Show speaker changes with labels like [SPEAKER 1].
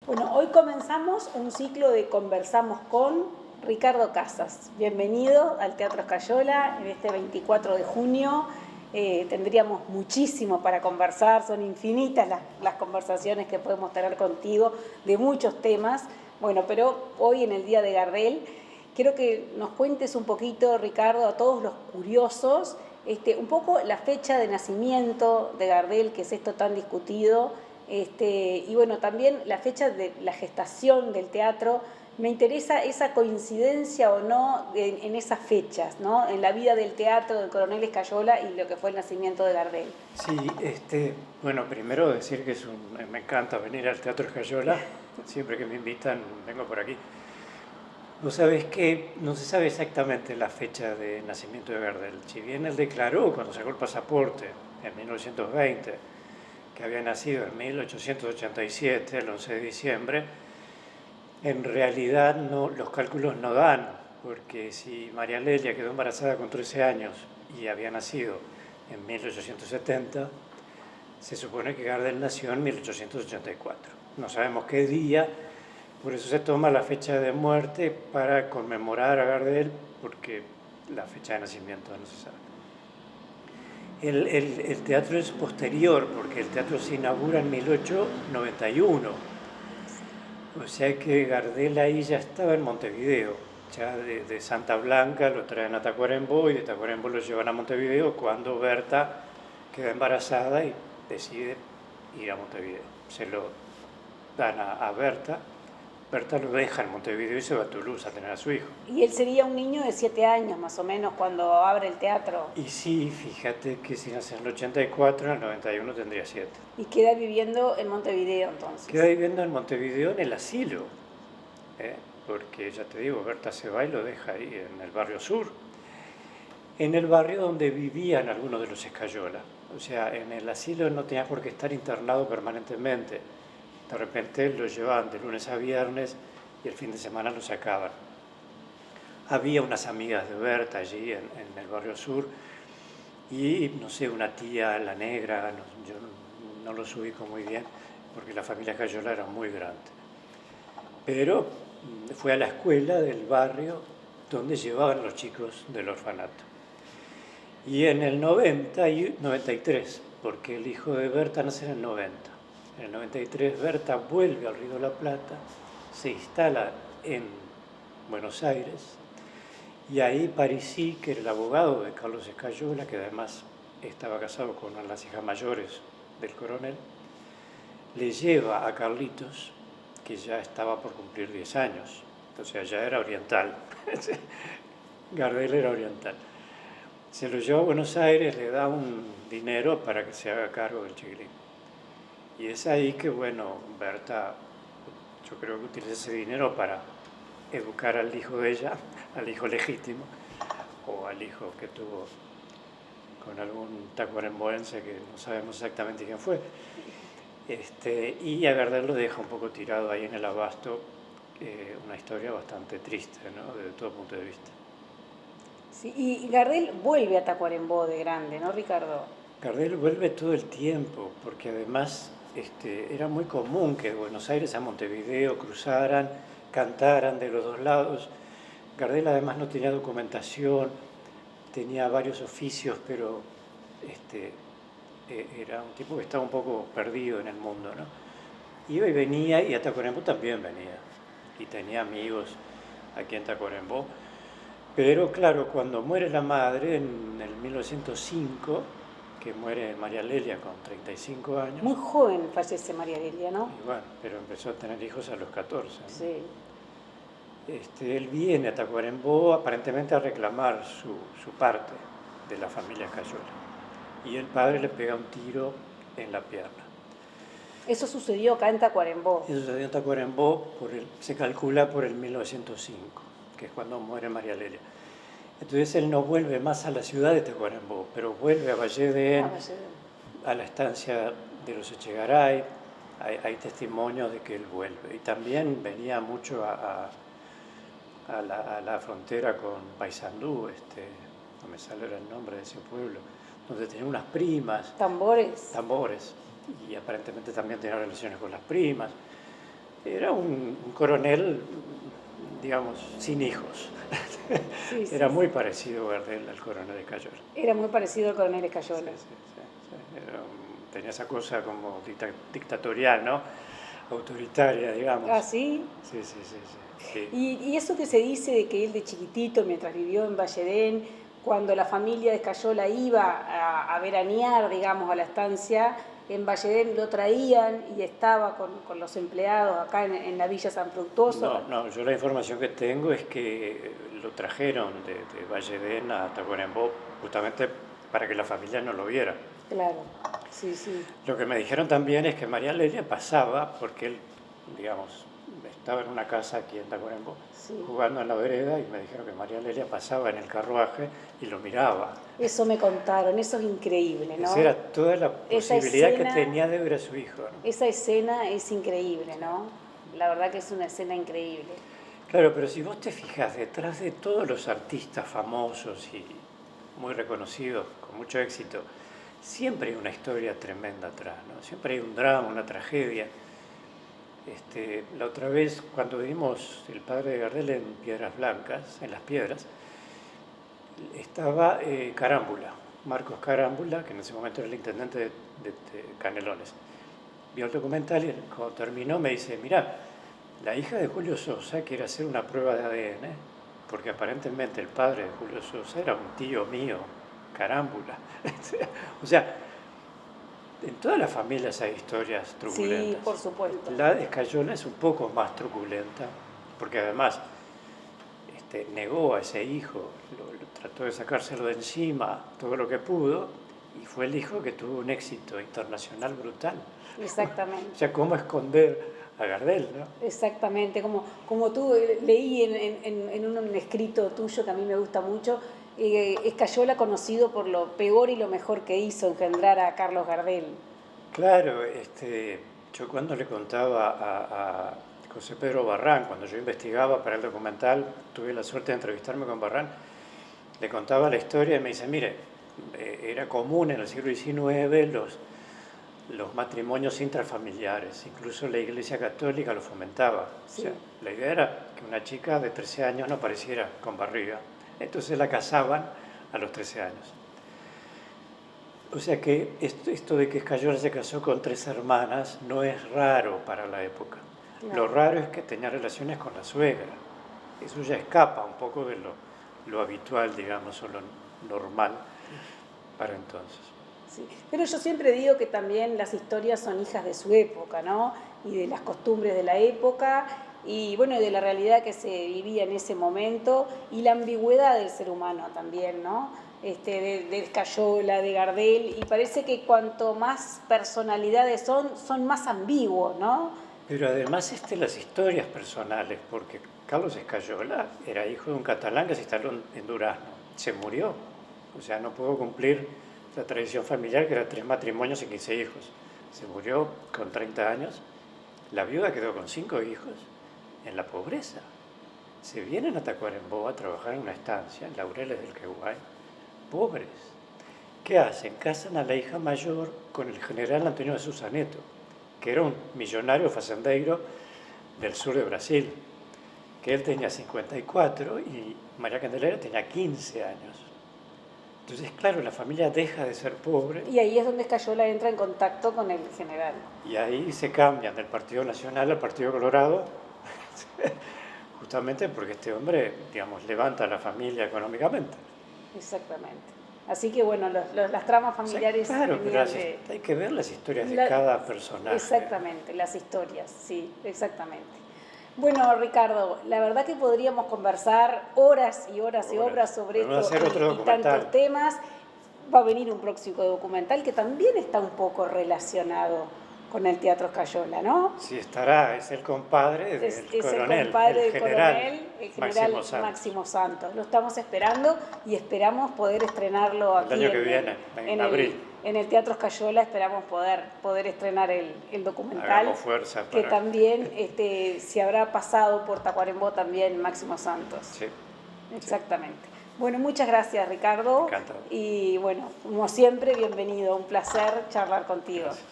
[SPEAKER 1] Bueno, hoy comenzamos un ciclo de Conversamos con Ricardo Casas. Bienvenido al Teatro Escayola en este 24 de junio. Tendríamos muchísimo para conversar, son infinitas las conversaciones que podemos tener contigo de muchos temas. Bueno, pero hoy en el Día de Gardel, quiero que nos cuentes un poquito, Ricardo, a todos los curiosos, un poco la fecha de nacimiento de Gardel, que es esto tan discutido. Y bueno, también la fecha de la gestación del teatro. Me interesa esa coincidencia o no en esas fechas, ¿no? En la vida del teatro del Coronel Escayola y lo que fue el nacimiento de Gardel.
[SPEAKER 2] Sí, bueno, primero decir que me encanta venir al Teatro Escayola. Siempre que me invitan vengo por aquí. Vos sabés que no se sabe exactamente la fecha de nacimiento de Gardel. Si bien él declaró cuando sacó el pasaporte en 1920 que había nacido en 1887, el 11 de diciembre, en realidad los cálculos no dan, porque si María Lelia quedó embarazada con 13 años y había nacido en 1870, se supone que Gardel nació en 1884. No sabemos qué día, por eso se toma la fecha de muerte para conmemorar a Gardel, porque la fecha de nacimiento no se sabe. El teatro es posterior, porque el teatro se inaugura en 1891. O sea que Gardel ahí ya estaba en Montevideo. Ya de Santa Blanca lo traen a Tacuarembó y de Tacuarembó lo llevan a Montevideo cuando Berta queda embarazada y decide ir a Montevideo. Se lo dan a Berta. Berta lo deja en Montevideo y se va a Toulouse a tener a su hijo.
[SPEAKER 1] Y él sería un niño de 7 años más o menos cuando abre el teatro.
[SPEAKER 2] Y sí, fíjate que si nace en el 84, en el 91 tendría 7.
[SPEAKER 1] Y queda viviendo en Montevideo entonces.
[SPEAKER 2] Queda viviendo en Montevideo en el asilo, porque ya te digo, Berta se va y lo deja ahí en el barrio sur, en el barrio donde vivían algunos de los Escayola. O sea, en el asilo no tenía por qué estar internado permanentemente. De repente lo llevaban de lunes a viernes y el fin de semana lo sacaban. Había unas amigas de Berta allí en el barrio sur y, no sé, una tía, la negra, yo no los ubico muy bien porque la familia Escayola era muy grande. Pero fue a la escuela del barrio donde llevaban los chicos del orfanato. Y en el 90 y 93, porque el hijo de Berta nace en el 90. En el 93 Berta vuelve al Río de la Plata, se instala en Buenos Aires, y ahí Parisi, que era el abogado de Carlos Escayola, que además estaba casado con una de las hijas mayores del coronel, le lleva a Carlitos, que ya estaba por cumplir 10 años, entonces ya era oriental. Gardel era oriental. Se lo lleva a Buenos Aires, le da un dinero para que se haga cargo del chiquilín. Y es ahí que, bueno, Berta, yo creo que utiliza ese dinero para educar al hijo de ella, al hijo legítimo, o al hijo que tuvo con algún tacuaremboense que no sabemos exactamente quién fue. Y a Gardel lo deja un poco tirado ahí en el abasto, una historia bastante triste, ¿no? Desde todo punto de vista.
[SPEAKER 1] Sí, y Gardel vuelve a Tacuarembó de grande, ¿no, Ricardo?
[SPEAKER 2] Gardel vuelve todo el tiempo, porque además era muy común que de Buenos Aires a Montevideo cruzaran, cantaran de los dos lados. Gardel además no tenía documentación, tenía varios oficios, pero era un tipo que estaba un poco perdido en el mundo, ¿no? Iba y venía, y a Tacuarembó también venía, y tenía amigos aquí en Tacuarembó. Pero claro, cuando muere la madre en el 1905, que muere María Lelia con 35 años.
[SPEAKER 1] Muy joven fallece María Lelia, ¿no?
[SPEAKER 2] Y bueno, pero empezó a tener hijos a los 14. ¿no?
[SPEAKER 1] Sí.
[SPEAKER 2] Él viene a Tacuarembó aparentemente a reclamar su parte de la familia Escayola. Y el padre le pega un tiro en la pierna.
[SPEAKER 1] Eso sucedió acá en Tacuarembó.
[SPEAKER 2] Eso sucedió en Tacuarembó, se calcula por el 1905, que es cuando muere María Lelia. Entonces él no vuelve más a la ciudad de Tacuarembó, pero vuelve a Valle de En, a la estancia de los Echegaray. Hay testimonios de que él vuelve. Y también venía mucho a la frontera con Paysandú, no me sale el nombre de ese pueblo, donde tenía unas primas.
[SPEAKER 1] Tambores.
[SPEAKER 2] Tambores. Y aparentemente también tenía relaciones con las primas. Era un coronel, digamos, sin hijos.
[SPEAKER 1] Sí, sí,
[SPEAKER 2] Era
[SPEAKER 1] sí.
[SPEAKER 2] muy parecido Gardel al coronel Escayola.
[SPEAKER 1] Era muy parecido al coronel
[SPEAKER 2] Sí,
[SPEAKER 1] Escayola.
[SPEAKER 2] sí, sí. Tenía esa cosa como dictatorial, ¿no? Autoritaria, digamos.
[SPEAKER 1] ¿Ah, sí?
[SPEAKER 2] Sí, sí, sí, sí. Sí.
[SPEAKER 1] Y eso que se dice de que él de chiquitito, mientras vivió en Valledén, cuando la familia de Escayola iba a veranear, digamos, a la estancia, en Valledén lo traían y estaba con los empleados acá en la Villa San Fructuoso.
[SPEAKER 2] No, yo la información que tengo es que lo trajeron de Valledén a Tacuarembó justamente para que la familia no lo viera.
[SPEAKER 1] Claro, sí, sí.
[SPEAKER 2] Lo que me dijeron también es que María Lelia pasaba, porque él, digamos, estaba en una casa aquí en Tacuarembó,
[SPEAKER 1] Sí.
[SPEAKER 2] jugando en la vereda, y me dijeron que María Lelia pasaba en el carruaje y lo miraba.
[SPEAKER 1] Eso me contaron, eso es increíble, ¿no?
[SPEAKER 2] Esa era toda la
[SPEAKER 1] Esa
[SPEAKER 2] posibilidad
[SPEAKER 1] escena,
[SPEAKER 2] que tenía de ver a su hijo, ¿no?
[SPEAKER 1] esa escena es increíble, ¿no? La verdad que es una escena increíble.
[SPEAKER 2] Claro, pero si vos te fijas, detrás de todos los artistas famosos y muy reconocidos, con mucho éxito, siempre hay una historia tremenda atrás, ¿no? Siempre hay un drama, una tragedia. La otra vez, cuando vimos El padre de Gardel en Piedras Blancas, en Las Piedras, estaba Carámbula, Marcos Carámbula, que en ese momento era el intendente de Canelones. Vio el documental y cuando terminó me dice, mirá, la hija de Julio Sosa quiere hacer una prueba de ADN, porque aparentemente el padre de Julio Sosa era un tío mío, Carámbula. O sea, en todas las familias hay historias truculentas.
[SPEAKER 1] Sí, por supuesto.
[SPEAKER 2] La de Escayola es un poco más truculenta, porque además negó a ese hijo, trató de sacárselo de encima todo lo que pudo, y fue el hijo que tuvo un éxito internacional brutal.
[SPEAKER 1] Exactamente.
[SPEAKER 2] O sea, ¿cómo esconder a Gardel, no?
[SPEAKER 1] Exactamente, como tú leí en un escrito tuyo que a mí me gusta mucho, Escayola conocido por lo peor y lo mejor que hizo, engendrar a Carlos Gardel.
[SPEAKER 2] Claro, yo cuando le contaba a José Pedro Barrán, cuando yo investigaba para el documental, tuve la suerte de entrevistarme con Barrán, le contaba la historia y me dice, mire, era común en el siglo XIX los matrimonios intrafamiliares, incluso la Iglesia Católica lo fomentaba.
[SPEAKER 1] Sí.
[SPEAKER 2] O sea, la idea era que una chica de 13 años no apareciera con barriga, entonces la casaban a los 13 años. O sea que esto de que Escayola se casó con 3 hermanas no es raro para la época.
[SPEAKER 1] Claro.
[SPEAKER 2] Lo raro es que tenía relaciones con la suegra. Eso ya escapa un poco de lo habitual, digamos, o lo normal para entonces.
[SPEAKER 1] Sí. Pero yo siempre digo que también las historias son hijas de su época, ¿no? Y de las costumbres de la época, y bueno, de la realidad que se vivía en ese momento, y la ambigüedad del ser humano también, ¿no? De Escayola, de Gardel, y parece que cuanto más personalidades son más ambiguos, ¿no?
[SPEAKER 2] Pero además las historias personales, porque Carlos Escayola era hijo de un catalán que se instaló en Durazno, se murió, o sea, no pudo cumplir la tradición familiar que era 3 matrimonios y 15 hijos. Se murió con 30 años, la viuda quedó con 5 hijos en la pobreza. Se vienen a Tacuarembó a trabajar en una estancia, en Laureles del Queguay, pobres. ¿Qué hacen? Casan a la hija mayor con el general Antonio de Susaneto, que era un millonario facendeiro del sur de Brasil, que él tenía 54 y María Candelaria tenía 15 años. Entonces, claro, la familia deja de ser pobre.
[SPEAKER 1] Y ahí es donde Escayola entra en contacto con el general.
[SPEAKER 2] Y ahí se cambian del Partido Nacional al Partido Colorado, justamente porque este hombre, digamos, levanta a la familia económicamente.
[SPEAKER 1] Exactamente. Así que bueno, las tramas familiares...
[SPEAKER 2] O sea, claro, pero hay que ver las historias de cada personaje.
[SPEAKER 1] Exactamente, las historias, sí, exactamente. Bueno, Ricardo, la verdad que podríamos conversar horas y horas y horas sobre esto y tantos temas. Va a venir un próximo documental que también está un poco relacionado con el Teatro Escayola, ¿no?
[SPEAKER 2] Sí, estará, es el compadre del coronel,
[SPEAKER 1] el compadre del
[SPEAKER 2] general
[SPEAKER 1] Máximo Santos. Lo estamos esperando y esperamos poder estrenarlo aquí
[SPEAKER 2] el año que viene, en abril.
[SPEAKER 1] En el Teatro Escayola esperamos poder estrenar el documental.
[SPEAKER 2] Hagamos fuerza para...
[SPEAKER 1] Que también se habrá pasado por Tacuarembó también Máximo Santos.
[SPEAKER 2] Sí.
[SPEAKER 1] Exactamente. Sí. Bueno, muchas gracias, Ricardo.
[SPEAKER 2] Encantado.
[SPEAKER 1] Y bueno, como siempre, bienvenido. Un placer charlar contigo.
[SPEAKER 2] Gracias.